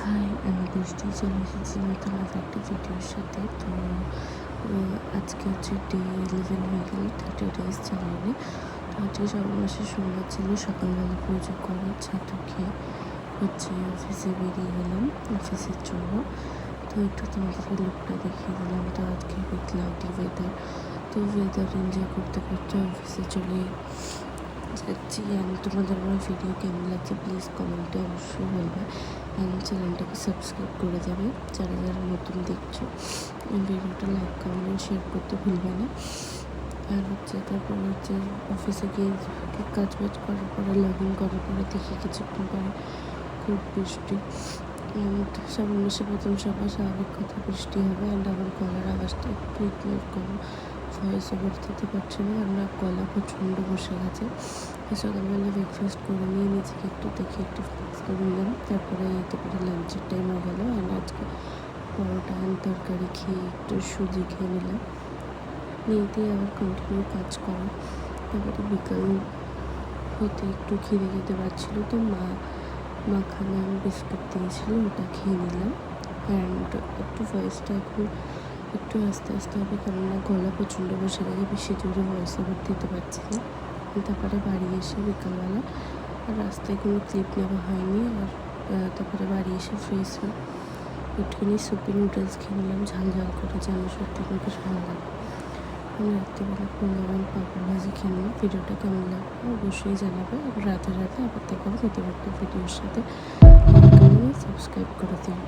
High, আমি বৃষ্টি চলে এসেছি নতুন একটা ভিডিওর সাথে। তো আজকে হচ্ছে ডে 11 হয়ে গেল, 30 ডেজ চ্যানেলে। তো আজকে শ্রাবণ মাসের সোমবার ছিল। সকালবেলা পুজো করে ছাতু খেয়ে হচ্ছে অফিসে বেরিয়ে গেলাম অফিসের জন্য। তো একটু তোমাদেরকে লুকটা দেখিয়ে দিলাম। তো আজকে ক্লাউডি ওয়েদার, তো ওয়েদার এনজয় করতে করতে অফিসে চলে যাচ্ছি। আমি তোমাদের আমার ভিডিও কেমন লাগছে প্লিজ কমেন্টে অবশ্যই বলবে, অ্যান্ড চ্যানেলটাকে সাবস্ক্রাইব করে যাবে যারা যারা নতুন দেখছো। ভিডিওটা লাইক কমেন্ট শেয়ার করতে ভুলবে না। আর হচ্ছে তারপর হচ্ছে অফিসে গিয়ে কাজ বাজ করার পরে লগ ইন করার পরে দেখি কিছুক্ষণ পরে খুব বৃষ্টি। শ্রাবণ মাসে প্রথম সকাল স্বাভাবিক কথা বৃষ্টি হবে। অ্যান্ড আমার গলার আওয়াজটা একটু ইগনোর করো, ভয়েস ওভার দিতে পারছি না, আমার গলা প্রচণ্ড বসে গেছে। সকালবেলা ব্রেকফাস্ট করে নিয়ে নিজেকে একটু দেখে একটু ফিক্স করে নিলাম। তারপরে দুপুরে লাঞ্চের টাইম হয়ে গেলো। অ্যান্ড আজকে পরোটা অ্যান্ড তরকারি খেয়ে একটু সুজি খেয়ে নিলাম, নিয়ে দিয়ে আবার কন্টিনিউ কাজ করা। তারপরে বিকাল হতে একটু খিদে খেতে পারছিলো, তো মাখানা বিস্কুট দিয়েছিল, ওটা খেয়ে নিলাম। অ্যান্ড একটু ভয়েসটা এখন একটু আস্তে আস্তে হবে, কেননা গলা প্রচণ্ড বসে গেছে, বেশি জোরে ভয়েস ওভার দিতে পারছি না। তারপরে বাড়ি এসে বিকালবেলা আর রাস্তায় কোনো ক্লিপ নেওয়া হয়নি। আর তারপরে বাড়ি এসে ফ্রেশ হয়ে একটুখানি সুপি নুডলস খেয়ে নিলাম ঝাল ঝাল করে, যেন সত্যি করে বেশ ভালো লাগে। আমি রাত্রিবেলা পোলাও পাঁপড় ভাজি খেয়ে নিলাম। ভিডিওটা কেমন লাগবে অবশ্যই জানাবে। আর রাতে আবার দেখা হবে নতুন একটা ভিডিওর সাথে। সাবস্ক্রাইব করে দিন।